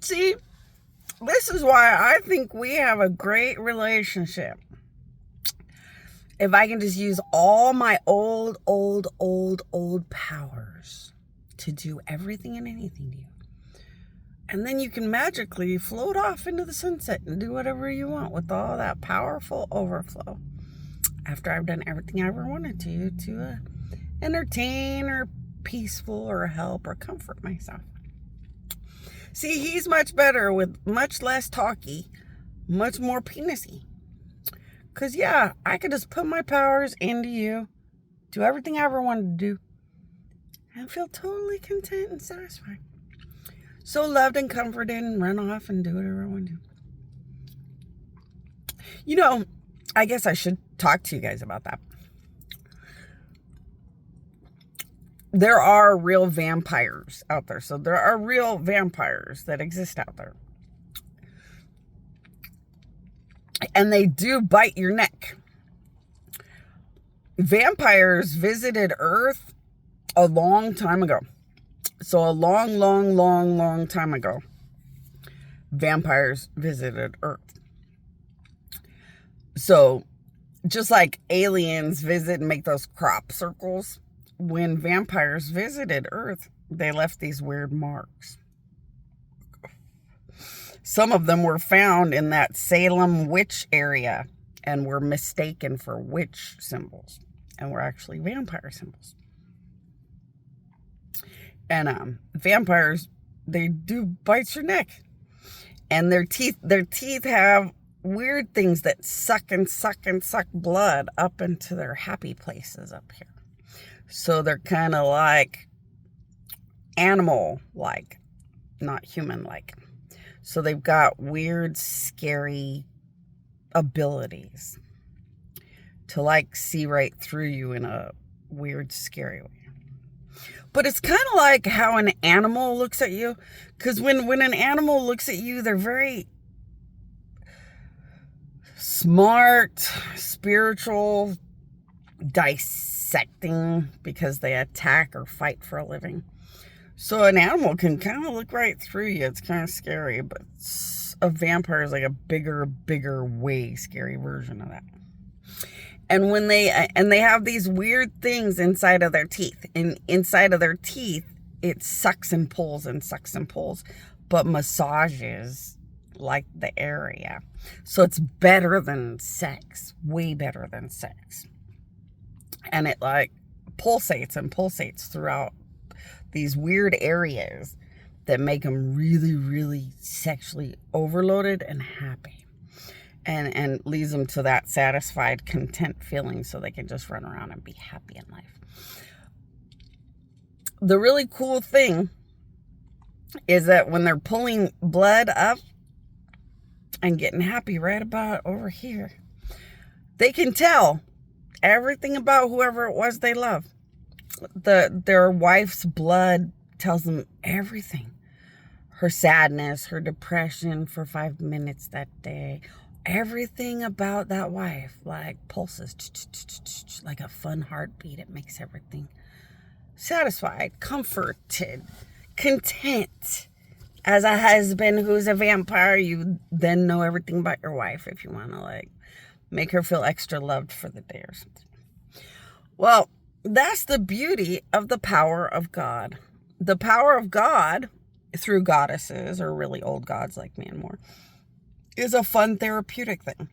See, this is why I think we have a great relationship. If I can just use all my old powers to do everything and anything to you. And then you can magically float off into the sunset and do whatever you want with all that powerful overflow. After I've done everything I ever wanted to entertain or peaceful or help or comfort myself. See, he's much better with much less talky, much more penisy. Because, yeah, I could just put my powers into you, do everything I ever wanted to do, and feel totally content and satisfied. So loved and comforted and run off and do whatever I want to do. You know, I guess I should talk to you guys about that. There are real vampires out there. So there are real vampires that exist out there. And they do bite your neck. Vampires visited Earth a long time ago. So a long time ago, vampires visited Earth. So just like aliens visit and make those crop circles, when vampires visited Earth, they left these weird marks. Some of them were found in that Salem witch area and were mistaken for witch symbols and were actually vampire symbols. And vampires, they do bite your neck. And their teeth have weird things that suck blood up into their happy places up here. So they're kind of like animal-like, not human-like. So they've got weird, scary abilities to like see right through you in a weird, scary way. But it's kind of like how an animal looks at you. Because when an animal looks at you, they're very smart, spiritual, dissecting, because they attack or fight for a living. So an animal can kind of look right through you. It's kind of scary, but a vampire is like a bigger, way scary version of that. And when they have these weird things inside of their teeth, and inside of their teeth, it sucks and pulls, but massages like the area. So it's better than sex, way better than sex. And it like pulsates throughout these weird areas that make them really sexually overloaded and happy. And leads them to that satisfied, content feeling so they can just run around and be happy in life. The really cool thing is that when they're pulling blood up and getting happy right about over here, they can tell everything about whoever it was they love. Their wife's blood tells them everything. Her sadness, her depression for 5 minutes that day. Everything about that wife, like pulses, like a fun heartbeat. It makes everything satisfied, comforted, content. As a husband who's a vampire, you then know everything about your wife if you want to like make her feel extra loved for the day or something. Well, that's the beauty of the power of God. The power of God through goddesses, or really old gods like me and more, is a fun therapeutic thing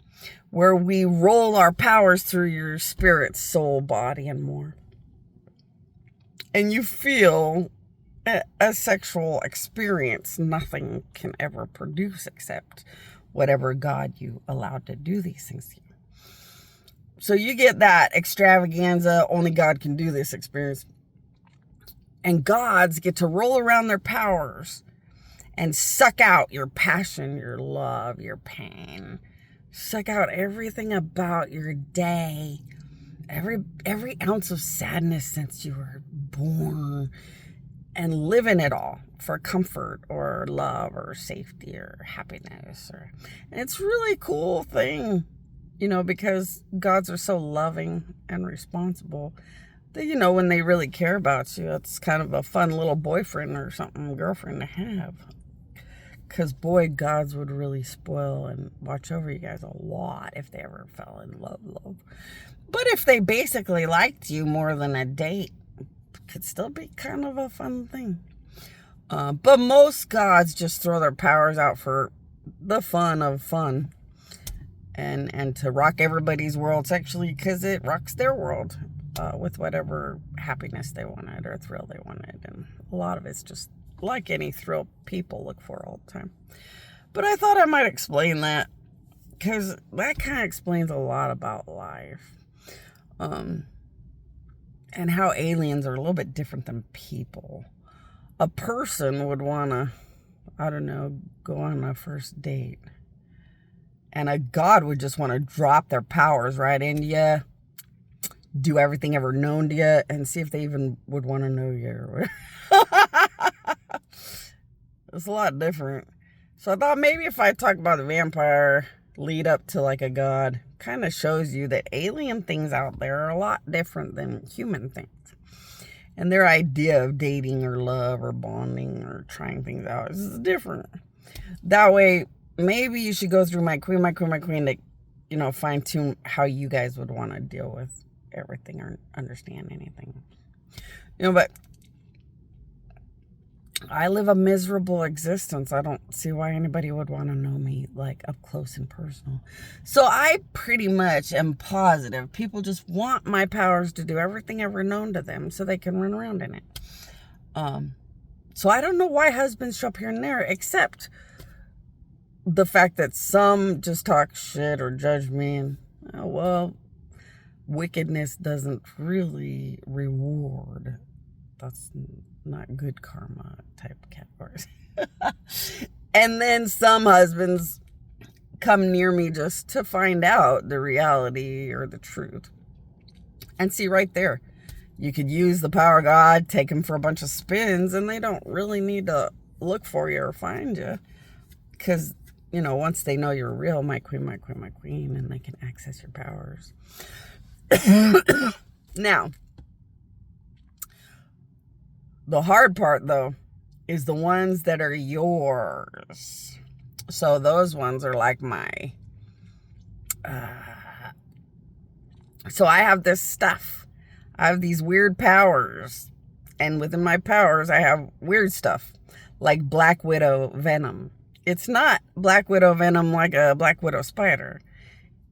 where we roll our powers through your spirit, soul, body, and more. And you feel a sexual experience nothing can ever produce except whatever God you allowed to do these things to you. So you get that extravaganza, only God can do this experience. And gods get to roll around their powers and suck out your passion, your love, your pain. Suck out everything about your day. Every ounce of sadness since you were born. And live in it all for comfort or love or safety or happiness. And it's a really cool thing, because gods are so loving and responsible that, when they really care about you, it's kind of a fun little boyfriend or something, girlfriend to have. Because, boy, gods would really spoil and watch over you guys a lot if they ever fell in love. But if they basically liked you more than a date, it could still be kind of a fun thing. But most gods just throw their powers out for the fun of fun. And to rock everybody's world sexually, because it rocks their world with whatever happiness they wanted or thrill they wanted. And a lot of it's just like any thrill people look for all the time. But I thought I might explain that, because that kind of explains a lot about life. And how aliens are a little bit different than people. A person would want to, I don't know, go on a first date. And a god would just want to drop their powers right into you, do everything ever known to you, and see if they even would want to know you. It's a lot different. So I thought maybe if I talk about the vampire lead up to like a god, kind of shows you that alien things out there are a lot different than human things. And their idea of dating or love or bonding or trying things out is different. That way, maybe you should go through my queen to, you know, fine tune how you guys would want to deal with everything or understand anything. You know, but I live a miserable existence. I don't see why anybody would want to know me like up close and personal. So I pretty much am positive people just want my powers to do everything ever known to them so they can run around in it. So I don't know why husbands show up here and there, except the fact that some just talk shit or judge me, and well, wickedness doesn't really reward. That's not good karma type categories. And then some husbands come near me just to find out the reality or the truth. And see, right there, you could use the power of God, take them for a bunch of spins, and they don't really need to look for you or find you. Because, you know, once they know you're real, my queen, and they can access your powers. Now, the hard part, though, is the ones that are yours. So those ones are like my... So I have this stuff. I have these weird powers. And within my powers, I have weird stuff. Like Black Widow venom. It's not Black Widow venom like a Black Widow spider.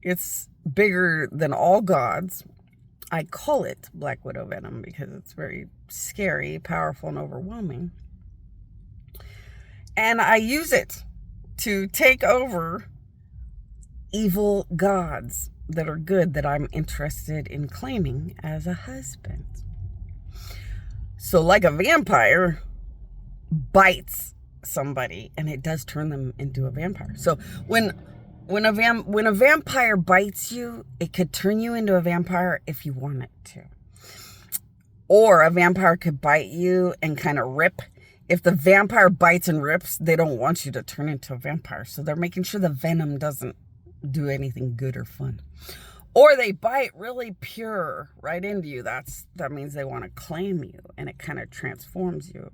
It's bigger than all gods. I call it Black Widow venom because it's very scary, powerful, and overwhelming. And I use it to take over evil gods that are good that I'm interested in claiming as a husband. So like a vampire bites somebody, and it does turn them into a vampire. So when a vampire bites you, it could turn you into a vampire if you want it to. Or a vampire could bite you and kind of rip. If the vampire bites and rips, they don't want you to turn into a vampire. So they're making sure the venom doesn't do anything good or fun. Or they bite really pure right into you. That means they want to claim you, and it kind of transforms you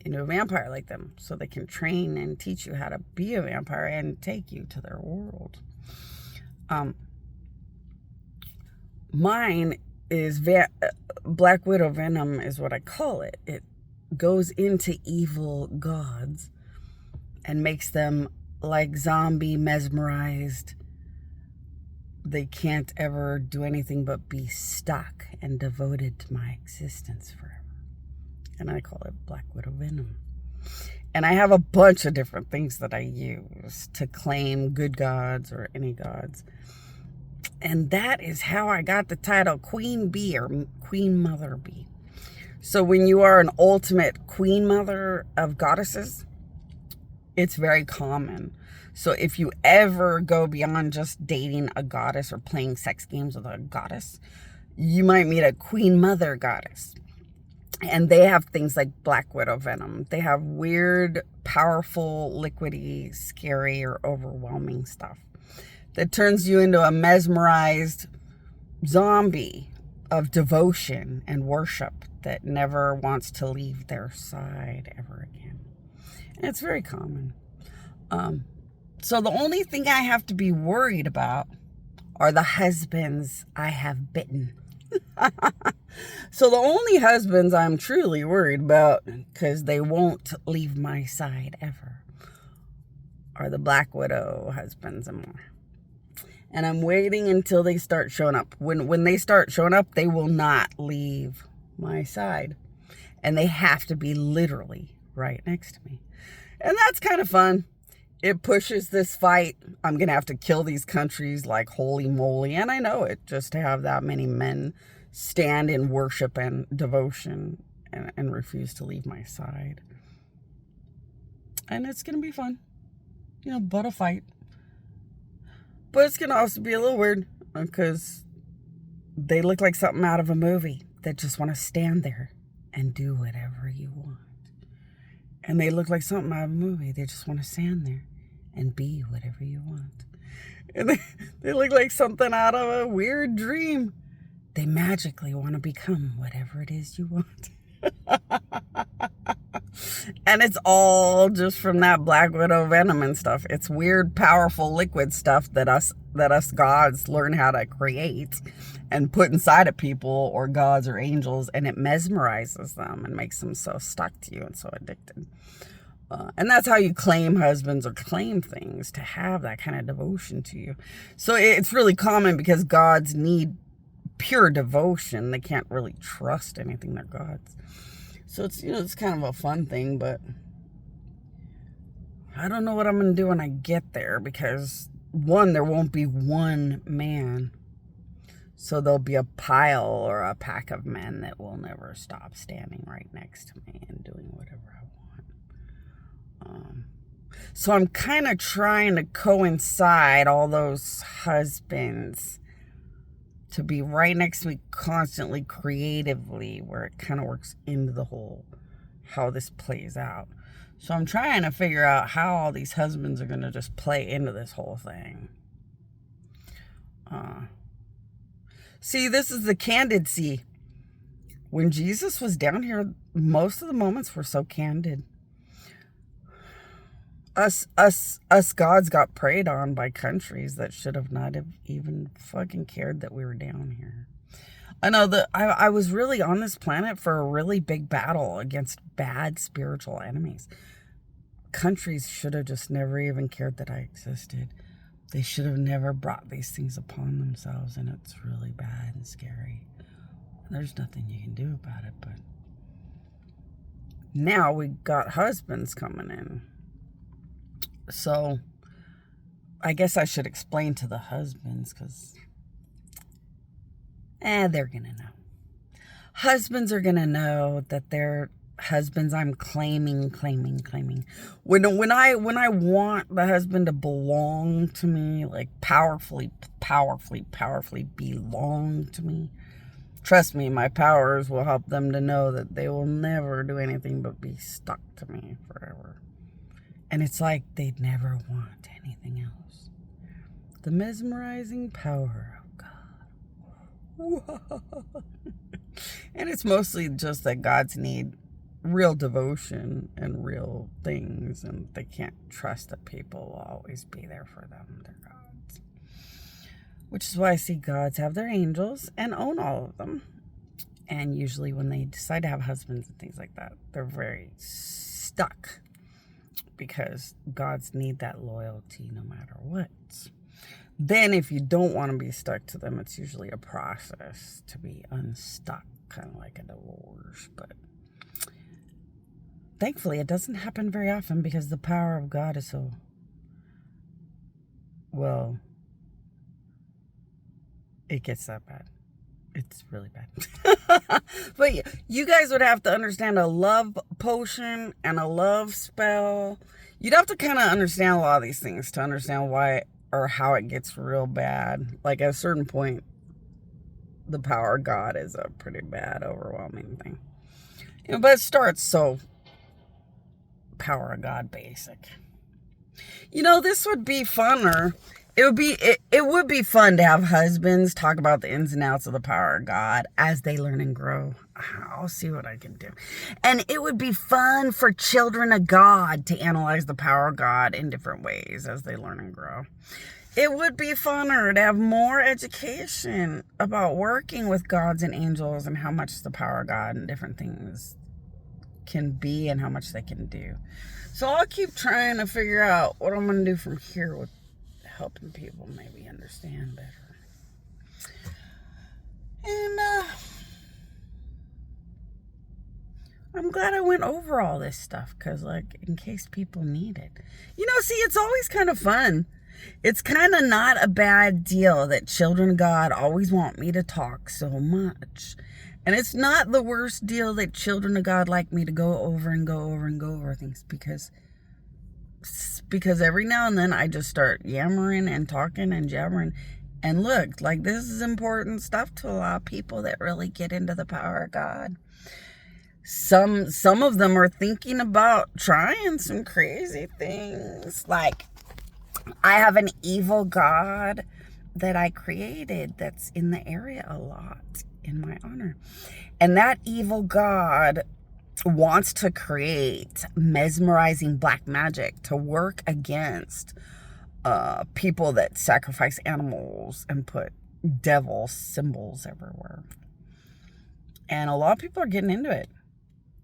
into a vampire like them, so they can train and teach you how to be a vampire and take you to their world. Mine is Black Widow venom is what I call it. It goes into evil gods and makes them like zombie mesmerized. They can't ever do anything but be stuck and devoted to my existence forever. And I call it Black Widow venom. And I have a bunch of different things that I use to claim good gods or any gods. And that is how I got the title Queen Bee or Queen Mother Bee. So when you are an ultimate queen mother of goddesses, it's very common. So if you ever go beyond just dating a goddess or playing sex games with a goddess, you might meet a queen mother goddess. And they have things like Black Widow venom. They have weird, powerful, liquidy, scary, or overwhelming stuff that turns you into a mesmerized zombie of devotion and worship that never wants to leave their side ever again. And it's very common. So the only thing I have to be worried about are the husbands I have bitten. So the only husbands I'm truly worried about, because they won't leave my side ever, are the Black Widow husbands and more. And I'm waiting until they start showing up. When they start showing up, they will not leave my side. And they have to be literally right next to me. And that's kind of fun. It pushes this fight. I'm going to have to kill these countries like holy moly. And I know it, just to have that many men stand in worship and devotion and refuse to leave my side. And it's going to be fun. You know, but a fight. But it's going to also be a little weird because they look like something out of a movie that just want to stand there and do whatever you want. And they look like something out of a movie. They just want to stand there and be whatever you want. And they look like something out of a weird dream. They magically want to become whatever it is you want. And it's all just from that Black Widow venom and stuff. It's weird, powerful liquid stuff that us gods learn how to create and put inside of people or gods or angels, and it mesmerizes them and makes them so stuck to you and so addicted. And that's how you claim husbands or claim things, to have that kind of devotion to you. So it's really common because gods need pure devotion. They can't really trust anything. They're gods. So it's, you know, it's kind of a fun thing, but I don't know what I'm going to do when I get there, because one, there won't be one man. So there'll be a pile or a pack of men that will never stop standing right next to me and doing whatever I want. So I'm kind of trying to coincide all those husbands to be right next to me constantly, creatively, where it kind of works into the whole, how this plays out. So I'm trying to figure out how all these husbands are going to just play into this whole thing. See, this is the candidacy. When Jesus was down here, most of the moments were so candid. Us gods got preyed on by countries that should have not have even fucking cared that we were down here. I know that I was really on this planet for a really big battle against bad spiritual enemies. Countries should have just never even cared that I existed. They should have never brought these things upon themselves, and it's really bad and scary. There's nothing you can do about it, but now we got husbands coming in. So I guess I should explain to the husbands, because they're gonna know. Husbands are gonna know that they're husbands I'm claiming. When I want the husband to belong to me, like powerfully belong to me, trust me, my powers will help them to know that they will never do anything but be stuck to me forever. And it's like they'd never want anything else. The mesmerizing power of God. And it's mostly just that gods need real devotion and real things, and they can't trust that people will always be there for them. They're gods. Which is why I see gods have their angels and own all of them. And usually when they decide to have husbands and things like that, they're very stuck, because gods need that loyalty no matter what. Then if you don't want to be stuck to them, it's usually a process to be unstuck, kind of like a divorce. But thankfully, it doesn't happen very often, because the power of God is so, well, it gets that bad. It's really bad. But you guys would have to understand a love potion and a love spell. You'd have to kind of understand a lot of these things to understand why or how it gets real bad. Like at a certain point, the power of God is a pretty bad, overwhelming thing. You know, but it starts so power of God basic. You know, this would be funner. It would be fun to have husbands talk about the ins and outs of the power of God as they learn and grow. I'll see what I can do. And it would be fun for children of God to analyze the power of God in different ways as they learn and grow. It would be funner to have more education about working with gods and angels and how much the power of God and different things can be and how much they can do. So I'll keep trying to figure out what I'm going to do from here with helping people maybe understand better. And I'm glad I went over all this stuff because, like, in case people need it. See, it's always kind of fun. It's kind of not a bad deal that children of God always want me to talk so much. And it's not the worst deal that children of God like me to go over and go over and go over things because every now and then I just start yammering and talking and jabbering. And look, like, this is important stuff to a lot of people that really get into the power of God. Some of them are thinking about trying some crazy things. Like, I have an evil god that I created that's in the area a lot in my honor. And that evil god wants to create mesmerizing black magic to work against people that sacrifice animals and put devil symbols everywhere. And a lot of people are getting into it.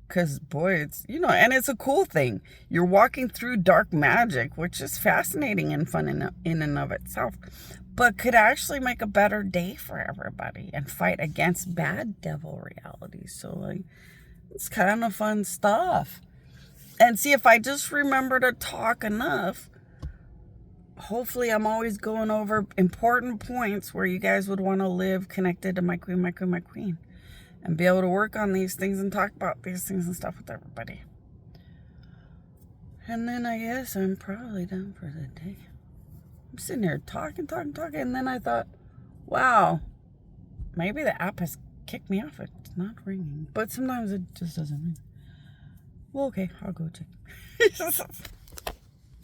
Because, boy, it's, and it's a cool thing. You're walking through dark magic, which is fascinating and fun in and of itself, but could actually make a better day for everybody and fight against bad devil realities. So, like, it's kind of fun stuff. And see, if I just remember to talk enough, hopefully I'm always going over important points where you guys would want to live connected to my queen. And be able to work on these things and talk about these things and stuff with everybody. And then I guess I'm probably done for the day. I'm sitting there talking. And then I thought, wow, maybe the app has kicked me off. It's not ringing. But sometimes it just doesn't ring. Well, okay, I'll go check.